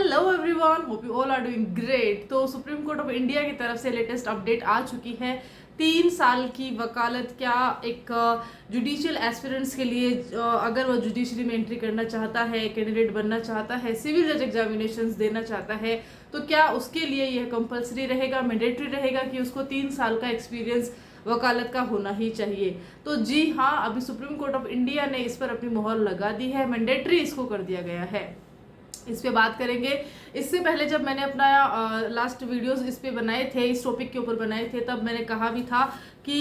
Hello everyone, hope you all are doing great. तो supreme court of India की तरफ से लेटेस्ट अपडेट आ चुकी है। 3 साल की वकालत क्या एक जुडिशियल एस्पिरेंट्स के लिए, अगर वो जुडिशरी में एंट्री करना चाहता है, कैंडिडेट बनना चाहता है, सिविल जज एग्जामिनेशंस देना चाहता है, तो क्या उसके लिए यह कंपलसरी रहेगा, मैंडेटरी रहेगा कि उसको 3 साल का एक्सपीरियंस वकालत का होना ही चाहिए। तो जी हाँ, अभी सुप्रीम कोर्ट ऑफ इंडिया ने इस पर अपनी मोहर लगा दी है, मैंडेटरी इसको कर दिया गया है। इस पे बात करेंगे। इससे पहले जब मैंने अपना लास्ट वीडियोस इस पे बनाए थे, इस टॉपिक के ऊपर बनाए थे, तब मैंने कहा भी था कि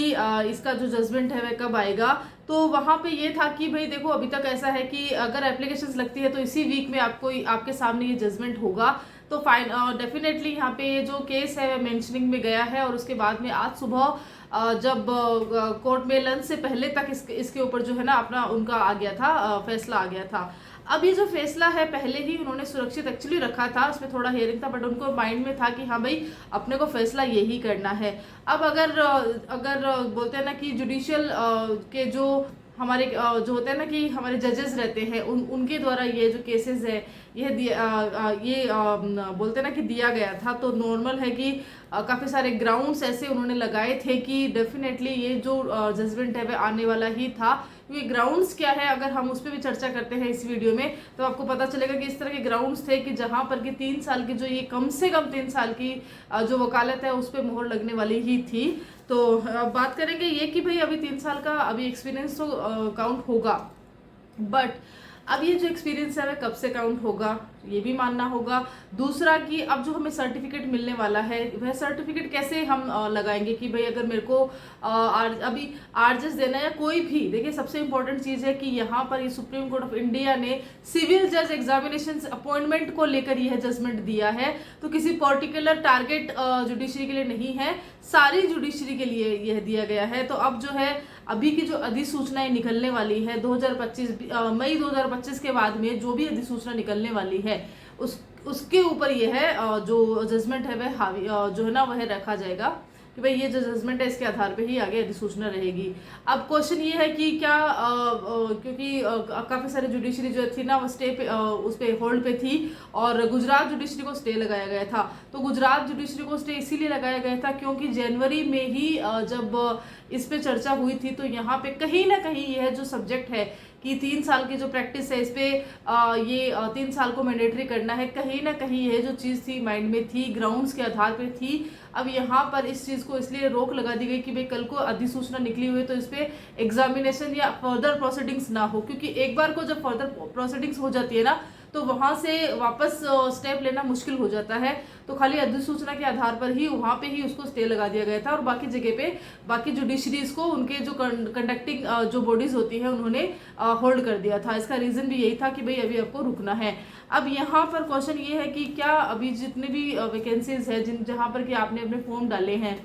इसका जो जजमेंट है वह कब आएगा। तो वहाँ पे ये था कि भाई देखो, अभी तक ऐसा है कि अगर एप्लीकेशंस लगती है तो इसी वीक में आपको आपके सामने ये जजमेंट होगा। तो फाइन डेफिनेटली यहाँ पे ये जो केस है वह मेंशनिंग में गया है, और उसके बाद में आज सुबह जब कोर्ट में लंच से पहले तक इसके ऊपर जो है ना अपना उनका आ गया था, फैसला आ गया था। अब ये जो फैसला है पहले ही उन्होंने सुरक्षित एक्चुअली रखा था, उसमें थोड़ा हियरिंग था, बट उनको माइंड में था कि हाँ भाई अपने को फैसला यही करना है। अब अगर बोलते हैं ना कि जुडिशियल के जो हमारे जो होते हैं ना कि हमारे जजेस रहते हैं, उनके द्वारा ये जो केसेस है ये बोलते हैं ना कि दिया गया था, तो नॉर्मल है कि काफ़ी सारे ग्राउंड्स ऐसे उन्होंने लगाए थे कि डेफिनेटली ये जो जजमेंट है वह आने वाला ही था। क्योंकि ग्राउंड्स क्या है, अगर हम उस पर भी चर्चा करते हैं इस वीडियो में, तो आपको पता चलेगा कि इस तरह के ग्राउंड्स थे कि जहां पर कि 3 साल की जो ये कम से कम 3 साल की जो वकालत है उस पर मोहर लगने वाली ही थी। तो अब बात करेंगे ये कि भाई अभी 3 साल का अभी एक्सपीरियंस तो काउंट होगा, बट अब ये जो एक्सपीरियंस है वह कब से काउंट होगा ये भी मानना होगा। दूसरा कि अब जो हमें सर्टिफिकेट मिलने वाला है वह सर्टिफिकेट कैसे हम लगाएंगे कि भाई अगर मेरे को अभी आरजेस देना है या कोई भी, देखिए सबसे इंपॉर्टेंट चीज़ है कि यहाँ पर ये सुप्रीम कोर्ट ऑफ इंडिया ने सिविल जज एग्जामिनेशन अपॉइंटमेंट को लेकर यह जजमेंट दिया है। तो किसी पर्टिकुलर टारगेट जुडिशरी के लिए नहीं है, सारी जुडिशरी के लिए यह दिया गया है। तो अब जो है अभी की जो अधिसूचनाएं निकलने वाली है 2025 मई 2025 के बाद में जो भी अधिसूचना निकलने वाली है उसके ऊपर ये है जो जजमेंट है वह हावी जो है ना वह रखा जाएगा कि भाई ये जो जजमेंट है इसके आधार पे ही आगे अधिसूचना रहेगी। अब क्वेश्चन ये है कि क्या क्योंकि काफ़ी सारे जुडिशरी जो थी ना वो स्टे पे उस पे होल्ड पे थी, और गुजरात जुडिशरी को स्टे लगाया गया था। तो गुजरात जुडिशरी को स्टे इसीलिए लगाया गया था क्योंकि जनवरी में ही जब इस पे चर्चा हुई थी, तो यहाँ पे कहीं ना कहीं यह जो सब्जेक्ट है कि 3 साल की जो प्रैक्टिस है इस पे ये 3 साल को मैंडेटरी करना है, कहीं ना कहीं यह जो चीज़ थी माइंड में थी, ग्राउंड्स के आधार पे थी। अब यहाँ पर इस चीज़ को इसलिए रोक लगा दी गई कि भाई कल को अधिसूचना निकली हुई तो इस पे एग्जामिनेशन या फर्दर प्रोसीडिंग्स ना हो, क्योंकि एक बार को जब फर्दर प्रोसीडिंग्स हो जाती है ना तो वहाँ से वापस स्टेप लेना मुश्किल हो जाता है। तो खाली अधिसूचना के आधार पर ही वहाँ पे ही उसको स्टे लगा दिया गया था, और बाकी जगह पे बाकी जुडिशरीज को उनके जो कंडक्टिंग जो बॉडीज होती है उन्होंने होल्ड कर दिया था। इसका रीज़न भी यही था कि भाई अभी आपको रुकना है। अब यहाँ पर क्वेश्चन ये है कि क्या अभी जितने भी वैकेंसीज है जहाँ पर कि आपने अपने फॉर्म डाले हैं,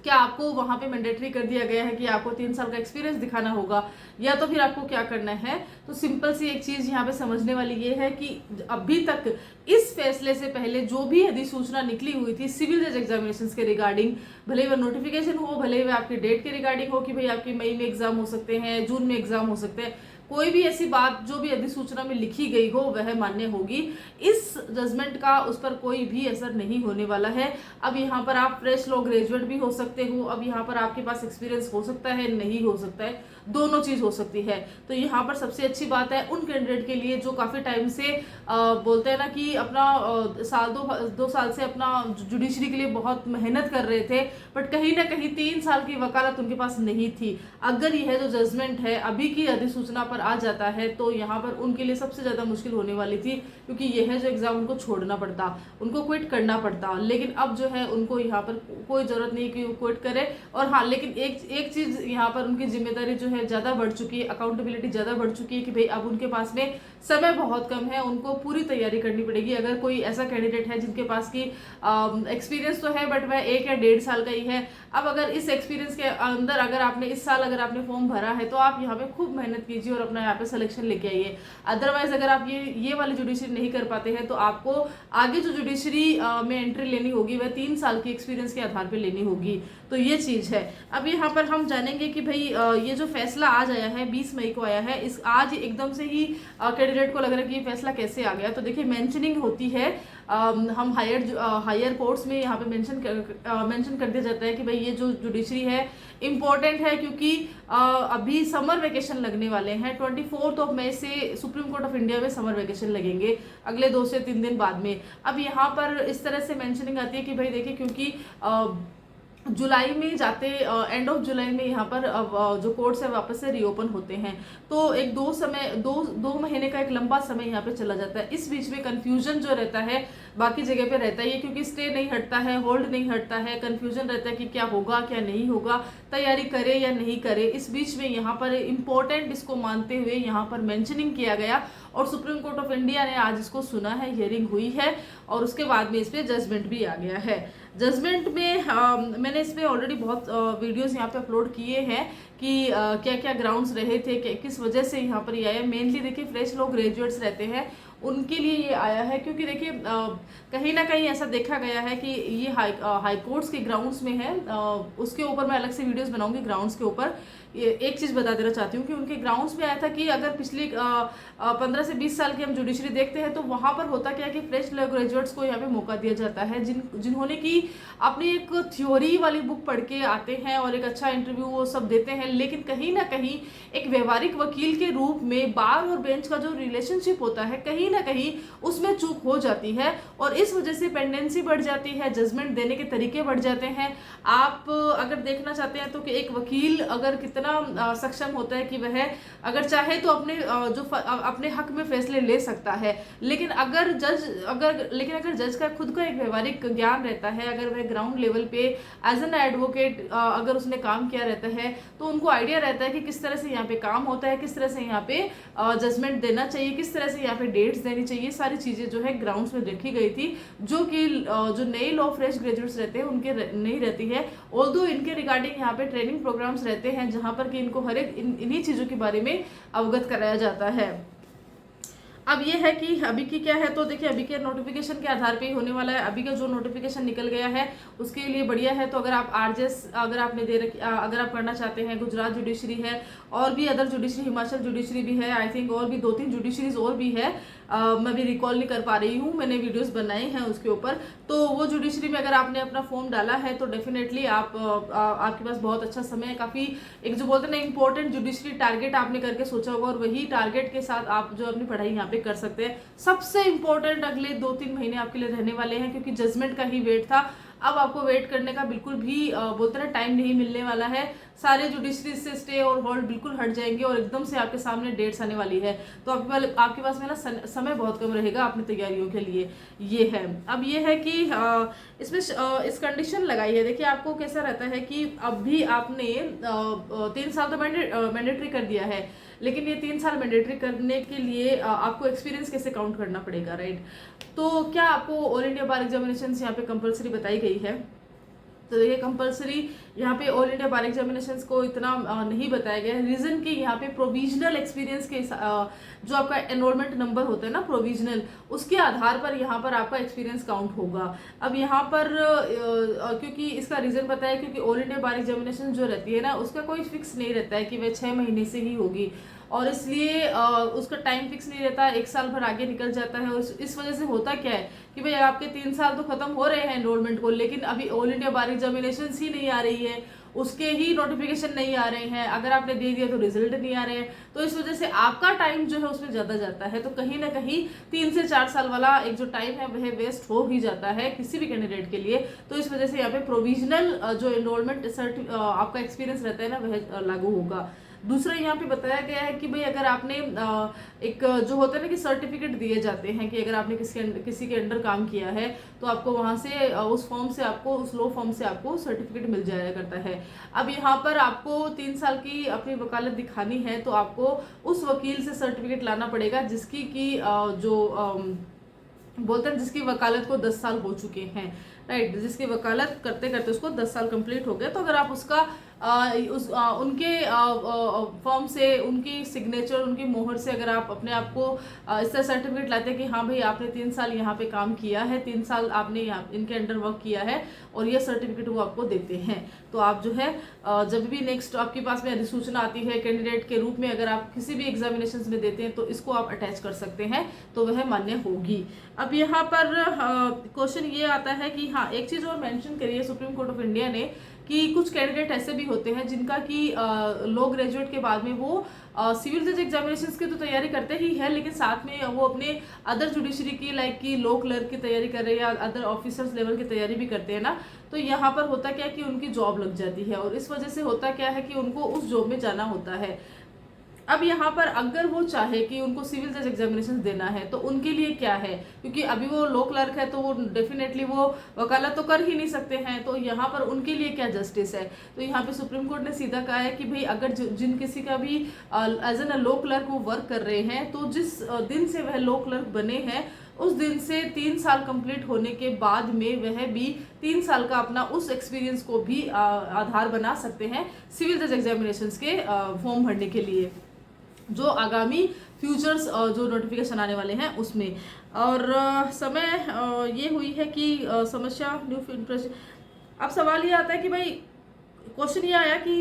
क्या आपको वहाँ पे मैंडेटरी कर दिया गया है कि आपको 3 साल का एक्सपीरियंस दिखाना होगा, या तो फिर आपको क्या करना है। तो सिंपल सी एक चीज़ यहाँ पे समझने वाली ये है कि अभी तक इस फैसले से पहले जो भी अधिसूचना निकली हुई थी सिविल जज एग्जामिनेशंस के रिगार्डिंग, भले वह नोटिफिकेशन हो, भले वह आपके डेट के रिगार्डिंग हो कि भाई आपके मई में एग्जाम हो सकते हैं, जून में एग्जाम हो सकते हैं, कोई भी ऐसी बात जो भी अधिसूचना में लिखी गई हो वह मान्य होगी। इस जजमेंट का उस पर कोई भी असर नहीं होने वाला है। अब यहाँ पर आप फ्रेश लॉ ग्रेजुएट भी हो सकते हो, अब यहाँ पर आपके पास एक्सपीरियंस हो सकता है, नहीं हो सकता है, दोनों चीज़ हो सकती है। तो यहाँ पर सबसे अच्छी बात है उन कैंडिडेट के लिए जो काफ़ी टाइम से बोलते हैं ना कि अपना साल दो साल से अपना जुडिशरी के लिए बहुत मेहनत कर रहे थे, बट कहीं ना कहीं 3 साल की वकालत उनके पास नहीं थी। अगर यह जो जजमेंट है अभी की अधिसूचना पर आ जाता है तो यहाँ पर उनके लिए सबसे ज़्यादा मुश्किल होने वाली थी, क्योंकि यह जो एग्ज़ाम उनको छोड़ना पड़ता, उनको क्विट करना पड़ता। लेकिन अब जो है उनको यहाँ पर कोई ज़रूरत नहीं कि वो क्विट करे। और हाँ, लेकिन एक चीज़ यहाँ पर उनकी जिम्मेदारी जो है ज़्यादा बढ़ चुकी है, अकाउंटेबिलिटी ज़्यादा बढ़ चुकी है कि भाई अब उनके पास में समय बहुत कम है, उनको पूरी तैयारी करनी पड़ेगी। अगर कोई ऐसा कैंडिडेट है जिनके पास की एक्सपीरियंस तो है बट वह 1 या 1.5 साल का ही है, अब अगर इस एक्सपीरियंस के अंदर अगर आपने इस साल अगर आपने फॉर्म भरा है तो आप यहाँ पे खूब मेहनत कीजिए और अपना यहाँ पे सिलेक्शन लेके आइए। अदरवाइज अगर आप ये वाली जुडिशरी नहीं कर पाते हैं तो आपको आगे जो जुडिशरी में एंट्री लेनी होगी वह 3 साल की एक्सपीरियंस के आधार पर लेनी होगी। तो ये चीज़ है। अब यहाँ पर हम जानेंगे कि भाई ये जो फैसला आज आया है 20 मई को आया है, इस आज एकदम से ही कैंडिडेट को लग रहा है कि ये फैसला कैसे आ गया। तो देखिए मेंशनिंग होती है, हम हायर कोर्ट्स में यहाँ पे मेंशन कर दिया जाता है कि भाई ये जो जुडिशरी है इम्पोर्टेंट है, क्योंकि अभी समर वेकेशन लगने वाले हैं। 24 मई से सुप्रीम कोर्ट ऑफ इंडिया में समर वेकेशन लगेंगे, अगले 2 से 3 दिन बाद में। अब यहाँ पर इस तरह से मेंशनिंग आती है कि भाई देखिए, क्योंकि जुलाई में जाते एंड ऑफ जुलाई में यहाँ पर जो कोर्ट्स है वापस से रीओपन होते हैं, तो एक दो महीने का एक लंबा समय यहाँ पे चला जाता है। इस बीच में कंफ्यूजन जो रहता है बाकी जगह पे रहता है, ये क्योंकि स्टे नहीं हटता है, होल्ड नहीं हटता है, कंफ्यूजन रहता है कि क्या होगा क्या नहीं होगा, तैयारी करे या नहीं करे। इस बीच में यहाँ पर इम्पोर्टेंट इसको मानते हुए यहाँ पर मेंशनिंग किया गया और सुप्रीम कोर्ट ऑफ इंडिया ने आज इसको सुना है, हियरिंग हुई है और उसके बाद में इस पर जजमेंट भी आ गया है। जजमेंट में मैंने इसमें ऑलरेडी बहुत वीडियोस यहाँ पे अपलोड किए हैं कि क्या क्या ग्राउंड्स रहे थे, किस वजह से यहाँ पर ये आया। मेनली देखिए फ्रेश लोग ग्रेजुएट्स रहते हैं उनके लिए ये आया है, क्योंकि देखिए कहीं ना कहीं ऐसा देखा गया है कि ये हाई कोर्ट्स के ग्राउंड्स में है। उसके ऊपर मैं अलग से वीडियोस बनाऊंगी ग्राउंड्स के ऊपर। एक चीज़ बता देना चाहती हूँ कि उनके ग्राउंड्स में आया था कि अगर पिछले 15 से 20 साल की हम जुडिशरी देखते हैं तो वहाँ पर होता क्या है कि फ्रेश ग्रेजुएट्स को यहाँ पे मौका दिया जाता है, जिन्होंने की अपनी एक थ्योरी वाली बुक पढ़ के आते हैं और एक अच्छा इंटरव्यू वो सब देते हैं, लेकिन कहीं ना कहीं एक व्यवहारिक वकील के रूप में बार और बेंच का जो रिलेशनशिप होता है कहीं ना कहीं उसमें चूक हो जाती है और इस वजह से पेंडेंसी बढ़ जाती है, जजमेंट देने के तरीके बढ़ जाते हैं। आप अगर देखना चाहते हैं तो कि एक वकील अगर कितना सक्षम होता है कि वह अगर चाहे तो अपने हक में फैसले ले सकता है, लेकिन अगर जज का खुद का एक व्यवहारिक ज्ञान रहता है, अगर वह ग्राउंड लेवल पे एज एन एडवोकेट अगर उसने काम किया रहता है तो उनको आइडिया रहता है कि किस तरह से यहाँ पे काम होता है, किस तरह से यहाँ पे जजमेंट देना चाहिए, किस तरह से यहाँ पे डेट्स देनी चाहिए। सारी चीजें जो है ग्राउंड्स में देखी गई थी, जो कि जो नए लॉ फ्रेश ग्रेजुएट्स रहते हैं उनके नहीं रहती है। ऑल्दो इनके रिगार्डिंग यहाँ पे ट्रेनिंग प्रोग्राम्स रहते हैं जहाँ पर कि इनको हर एक इन्हीं चीज़ों के बारे में अवगत कराया जाता है। अब ये है कि अभी की क्या है, तो देखिए अभी के नोटिफिकेशन के आधार पे ही होने वाला है। अभी का जो नोटिफिकेशन निकल गया है उसके लिए बढ़िया है। तो अगर आप आरजेएस अगर आपने अगर आप करना चाहते हैं, गुजरात जुडिशरी है और भी अदर जुडिशरी, हिमाचल जुडिशरी भी है, आई थिंक और भी 2-3 जुडिशरीज और भी है, मैं भी रिकॉल नहीं कर पा रही हूँ, मैंने वीडियोस बनाए हैं उसके ऊपर। तो वो जुडिशरी में अगर आपने अपना फॉर्म डाला है तो डेफिनेटली आपके पास बहुत अच्छा समय है। काफ़ी एक जो बोलते हैं ना इंपॉर्टेंट जुडिशरी टारगेट आपने करके सोचा होगा और वही टारगेट के साथ आप जो अपनी पढ़ाई यहाँ पे कर सकते हैं। सबसे इंपॉर्टेंट अगले 2-3 महीने आपके लिए रहने वाले हैं, क्योंकि जजमेंट का ही वेट था। अब आपको वेट करने का बिल्कुल भी बोलते ना टाइम नहीं मिलने वाला है। सारे जुडिशरी से स्टे और होल्ड बिल्कुल हट जाएंगे और एकदम से आपके सामने डेट्स आने वाली है, तो आपके पास में ना समय बहुत कम रहेगा अपनी तैयारियों के लिए। ये है। अब ये है कि इसमें इस कंडीशन लगाई है। देखिए आपको कैसा रहता है कि अब भी आपने 3 साल तो मैंडेटरी कर दिया है, लेकिन ये 3 साल मैंडेटरी करने के लिए आपको एक्सपीरियंस कैसे काउंट करना पड़ेगा, राइट। तो क्या आपको ऑल इंडिया बार एग्जामिनेशन यहाँ पे कंपलसरी बताई गई है। तो देखिए कंपलसरी यहाँ पे ऑल इंडिया बार एग्जामिनेशंस को इतना नहीं बताया गया है। रीज़न कि यहाँ पे प्रोविजनल एक्सपीरियंस के जो आपका एनरोलमेंट नंबर होता है ना प्रोविजनल, उसके आधार पर यहाँ पर आपका एक्सपीरियंस काउंट होगा। अब यहाँ पर क्योंकि इसका रीज़न पता है, क्योंकि ऑल इंडिया बार एग्जामिनेशन जो रहती है ना उसका कोई फिक्स नहीं रहता है कि वह 6 महीने से ही होगी, और इसलिए उसका टाइम फिक्स नहीं रहता, 1 साल भर आगे निकल जाता है। और इस वजह से होता क्या है कि भाई आपके 3 साल तो खत्म हो रहे हैं एनरोलमेंट को, लेकिन अभी ऑल इंडिया बार एग्जामिनेशन ही नहीं आ रही है, उसके ही नोटिफिकेशन नहीं आ रहे हैं, अगर आपने दे दिया तो रिजल्ट नहीं आ रहे हैं, तो इस वजह से आपका टाइम जो है उसमें ज़्यादा जाता है। तो कहीं ना कहीं 3 से 4 साल वाला एक जो टाइम है वह वेस्ट हो ही जाता है किसी भी कैंडिडेट के लिए। तो इस वजह से यहाँ पे प्रोविजनल जो एनरोलमेंट आपका एक्सपीरियंस रहता है ना वह लागू होगा। दूसरा यहाँ पे बताया गया है कि भाई अगर आपने एक जो होता है ना कि सर्टिफिकेट दिए जाते हैं कि अगर आपने किसी के अंडर काम किया है तो आपको वहाँ से उस फॉर्म से आपको उस लॉ फॉर्म से आपको सर्टिफिकेट मिल जाया करता है। अब यहाँ पर आपको 3 साल की अपनी वकालत दिखानी है तो आपको उस वकील से सर्टिफिकेट लाना पड़ेगा जिसकी की बोलते हैं जिसकी वकालत को 10 साल हो चुके हैं, राइट, जिसकी वकालत करते करते उसको 10 साल कंप्लीट हो गए। तो अगर आप उसका उनके फॉर्म से, उनकी सिग्नेचर, उनकी मोहर से अगर आप अपने आप को इस तरह सर्टिफिकेट लाते हैं कि हाँ भाई आपने 3 साल यहाँ पे काम किया है, 3 साल आपने यहाँ इनके अंडर वर्क किया है, और ये सर्टिफिकेट वो आपको देते हैं, तो आप जो है जब भी नेक्स्ट आपके पास में अधिसूचना आती है कैंडिडेट के रूप में, अगर आप किसी भी एग्जामिनेशन में देते हैं तो इसको आप अटैच कर सकते हैं, तो वह मान्य होगी। अब यहाँ पर क्वेश्चन ये आता है कि हाँ, एक चीज़ और मेंशन करी है सुप्रीम कोर्ट ऑफ इंडिया ने कि कुछ कैंडिडेट ऐसे भी होते हैं जिनका कि लॉ ग्रेजुएट के बाद में वो सिविल जज एग्जामिनेशंस की तो तैयारी करते ही है, लेकिन साथ में वो अपने अदर जुडिशरी की लाइक की लॉ क्लर्क की तैयारी कर रहे हैं या अदर ऑफिसर्स लेवल की तैयारी भी करते हैं ना, तो यहाँ पर होता क्या है कि उनकी जॉब लग जाती है, और इस वजह से होता क्या है कि उनको उस जॉब में जाना होता है। अब यहाँ पर अगर वो चाहे कि उनको सिविल जज एग्जामिनेशन देना है तो उनके लिए क्या है, क्योंकि अभी वो लॉ क्लर्क है तो वो डेफिनेटली वो वकालत तो कर ही नहीं सकते हैं, तो यहाँ पर उनके लिए क्या जस्टिस है। तो यहाँ पे सुप्रीम कोर्ट ने सीधा कहा है कि भाई अगर जिन किसी का भी एज एन लॉ क्लर्क वो वर्क कर रहे हैं, तो जिस दिन से वह लॉ क्लर्क बने हैं उस दिन से 3 साल कंप्लीट होने के बाद में वह भी 3 साल का अपना उस एक्सपीरियंस को भी आधार बना सकते हैं सिविल जज एग्जामिनेशंस के फॉर्म भरने के लिए, जो आगामी फ्यूचर्स जो नोटिफिकेशन आने वाले हैं उसमें। और समय ये हुई है कि समस्या न्यू इंप्रेशन। अब सवाल ये आता है कि भाई क्वेश्चन ये आया कि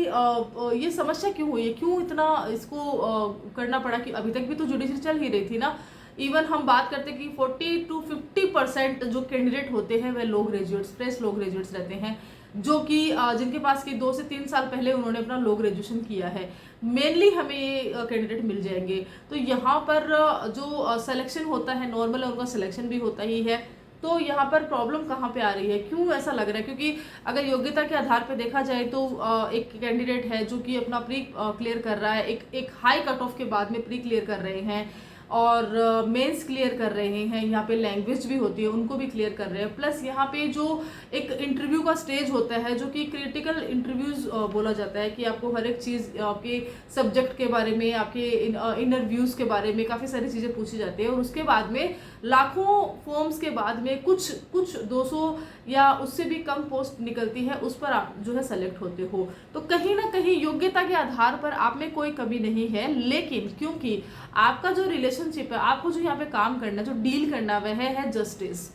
ये समस्या क्यों हुई है, क्यों इतना इसको करना पड़ा, कि अभी तक भी तो जुडिशरी चल ही रही थी ना। इवन हम बात करते हैं कि 40 to 50% जो कैंडिडेट होते हैं वह law graduates, fresh law graduates रहते हैं, जो कि जिनके पास कि 2 से 3 साल पहले उन्होंने अपना लॉ ग्रेजुएशन किया है, मेनली हमें ये कैंडिडेट मिल जाएंगे। तो यहाँ पर जो सिलेक्शन होता है नॉर्मल है, उनका सिलेक्शन भी होता ही है, तो यहाँ पर प्रॉब्लम कहाँ पे आ रही है, क्यों ऐसा लग रहा है, क्योंकि अगर योग्यता के आधार पे देखा जाए तो एक कैंडिडेट है जो कि अपना प्री क्लियर कर रहा है, एक हाई कट ऑफ के बाद में प्री क्लियर कर रहे हैं, और मेंस क्लियर कर रहे हैं, यहाँ पे लैंग्वेज भी होती है उनको भी क्लियर कर रहे हैं, प्लस यहाँ पे जो एक इंटरव्यू का स्टेज होता है जो कि क्रिटिकल इंटरव्यूज बोला जाता है कि आपको हर एक चीज़ आपके सब्जेक्ट के बारे में, आपके इंटरव्यूज के बारे में काफ़ी सारी चीज़ें पूछी जाती है, और उसके बाद में लाखों फॉर्म्स के बाद में कुछ 200 या उससे भी कम पोस्ट निकलती है, उस पर आप जो है सेलेक्ट होते हो। तो कहीं ना कहीं योग्यता के आधार पर आप में कोई कमी नहीं है, लेकिन क्योंकि आपका जो रिलेशनशिप है, आपको जो यहाँ पे काम करना, जो डील करना, वह है जस्टिस।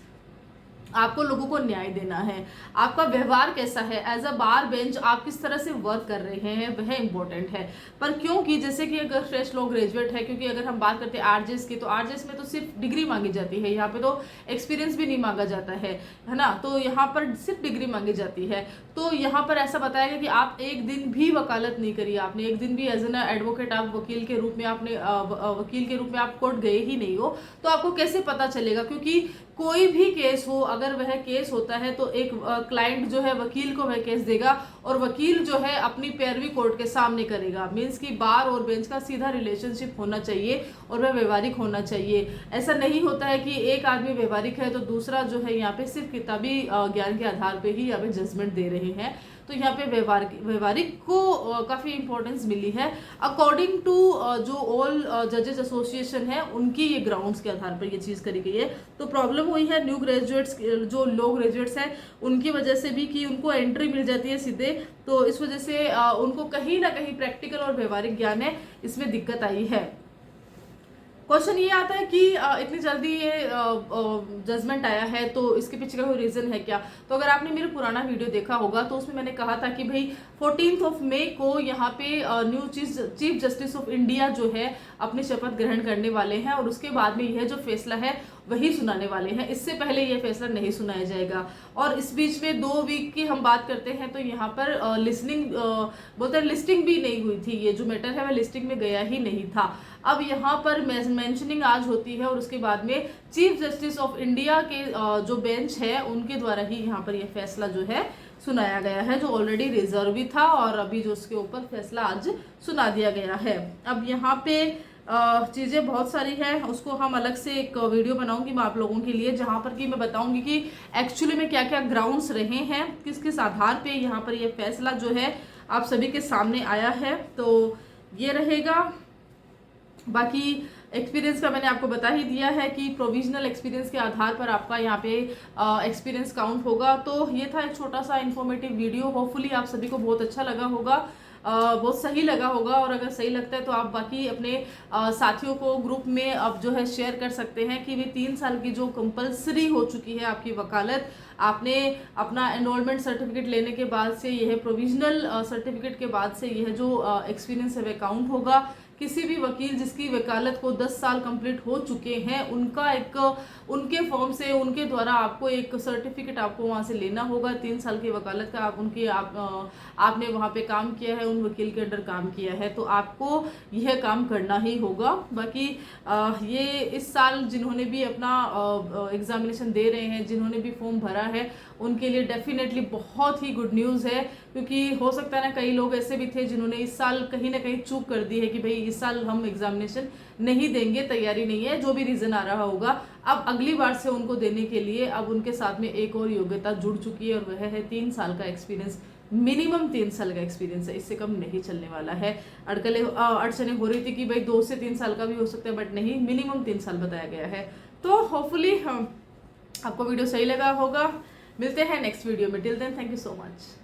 आपको लोगों को न्याय देना है, आपका व्यवहार कैसा है, एज अ बार बेंच आप किस तरह से वर्क कर रहे हैं, वह इंपॉर्टेंट है। पर क्योंकि जैसे कि अगर फ्रेश लॉ ग्रेजुएट है, क्योंकि अगर हम बात करते हैं आरजेएस की, तो आरजेएस में तो सिर्फ डिग्री मांगी जाती है, यहाँ पे तो एक्सपीरियंस भी नहीं मांगा जाता है ना, तो यहाँ पर सिर्फ डिग्री मांगी जाती है। तो यहाँ पर ऐसा बताया गया कि आप एक दिन भी वकालत नहीं करी, आपने एक दिन भी एज एन एडवोकेट, आप वकील के रूप में आपने वकील के रूप में आप कोर्ट गए ही नहीं हो, तो आपको कैसे पता चलेगा। क्योंकि कोई भी केस हो, अगर वह केस होता है तो एक क्लाइंट जो है वकील को वह केस देगा, और वकील जो है अपनी पैरवी कोर्ट के सामने करेगा। मीन्स कि बार और बेंच का सीधा रिलेशनशिप होना चाहिए और वह व्यवहारिक होना चाहिए। ऐसा नहीं होता है कि एक आदमी व्यवहारिक है तो दूसरा जो है यहाँ पे सिर्फ किताबी ज्ञान के आधार पे ही यहाँ पे जजमेंट दे रहे हैं। तो यहाँ पे व्यवहारिक को काफ़ी इंपॉर्टेंस मिली है अकॉर्डिंग टू जो ऑल जजेस एसोसिएशन है, उनकी ये ग्राउंड्स के आधार पर ये चीज़ करी गई है। तो प्रॉब्लम हुई है न्यू ग्रेजुएट्स, जो लॉ ग्रेजुएट्स हैं उनकी वजह से भी कि उनको एंट्री मिल जाती है सीधे, तो इस वजह से उनको कहीं ना कहीं प्रैक्टिकल और व्यवहारिक ज्ञान है इसमें दिक्कत आई है। क्वेश्चन ये आता है कि इतनी जल्दी ये जजमेंट आया है तो इसके पीछे का कोई रीज़न है क्या। तो अगर आपने मेरा पुराना वीडियो देखा होगा तो उसमें मैंने कहा था कि भाई 14 मई को यहाँ पे new chief justice of India जो है अपनी शपथ ग्रहण करने वाले हैं, और उसके बाद में यह जो फैसला है वही सुनाने वाले हैं। इससे पहले यह फैसला नहीं सुनाया जाएगा। और इस बीच में 2 वीक की हम बात करते हैं तो यहाँ पर लिस्टिंग बोलते हैं लिस्टिंग भी नहीं हुई थी, ये जो मैटर है वह लिस्टिंग में गया ही नहीं था। अब यहाँ पर मेंशनिंग आज होती है और उसके बाद में चीफ जस्टिस ऑफ इंडिया के जो बेंच है उनके द्वारा ही यहाँ पर यह फैसला जो है सुनाया गया है, जो ऑलरेडी रिजर्व भी था और अभी जो उसके ऊपर फैसला आज सुना दिया गया है। अब यहाँ पे चीज़ें बहुत सारी है, उसको हम अलग से एक वीडियो बनाऊंगी मैं आप लोगों के लिए, जहाँ पर कि मैं बताऊंगी कि एक्चुअली में क्या क्या ग्राउंड्स रहे हैं, किस किस आधार पे यहाँ पर ये फैसला जो है आप सभी के सामने आया है। तो ये रहेगा। बाकी एक्सपीरियंस का मैंने आपको बता ही दिया है कि प्रोविजनल एक्सपीरियंस के आधार पर आपका यहाँ पे एक्सपीरियंस काउंट होगा। तो ये था एक छोटा सा इन्फॉर्मेटिव वीडियो, होपफुली आप सभी को बहुत अच्छा लगा होगा, बहुत सही लगा होगा। और अगर सही लगता है तो आप बाकी अपने साथियों को ग्रुप में अब जो है शेयर कर सकते हैं कि वे 3 साल की जो कंपलसरी हो चुकी है आपकी वकालत, आपने अपना एनरोलमेंट सर्टिफिकेट लेने के बाद से यह प्रोविजनल सर्टिफिकेट के बाद से यह जो एक्सपीरियंस है वह काउंट होगा। किसी भी वकील जिसकी वकालत को 10 साल कंप्लीट हो चुके हैं उनका एक उनके फॉर्म से उनके द्वारा आपको एक सर्टिफिकेट आपको वहाँ से लेना होगा 3 साल की वकालत का। आपने वहाँ पे काम किया है, उन वकील के अंडर काम किया है, तो आपको यह काम करना ही होगा। बाकी ये इस साल जिन्होंने भी अपना एग्जामिनेशन दे रहे हैं, जिन्होंने भी फॉर्म भरा है, उनके लिए डेफिनेटली बहुत ही गुड न्यूज़ है। क्योंकि हो सकता है ना कई लोग ऐसे भी थे जिन्होंने इस साल कहीं ना कहीं चूक कर दी है कि भाई इस साल हम एग्जामिनेशन नहीं देंगे, तैयारी नहीं है, जो भी रीज़न आ रहा होगा। अब अगली बार से उनको देने के लिए अब उनके साथ में एक और योग्यता जुड़ चुकी है और वह है 3 साल का एक्सपीरियंस। मिनिमम 3 साल का एक्सपीरियंस है, इससे कम नहीं चलने वाला है। अड़चने हो रही थी कि भाई 2 से 3 साल का भी हो सकता है, बट नहीं, मिनिमम 3 साल बताया गया है। तो होपफुली आपको वीडियो सही लगा होगा। मिलते हैं नेक्स्ट वीडियो में। Till then thank you so much.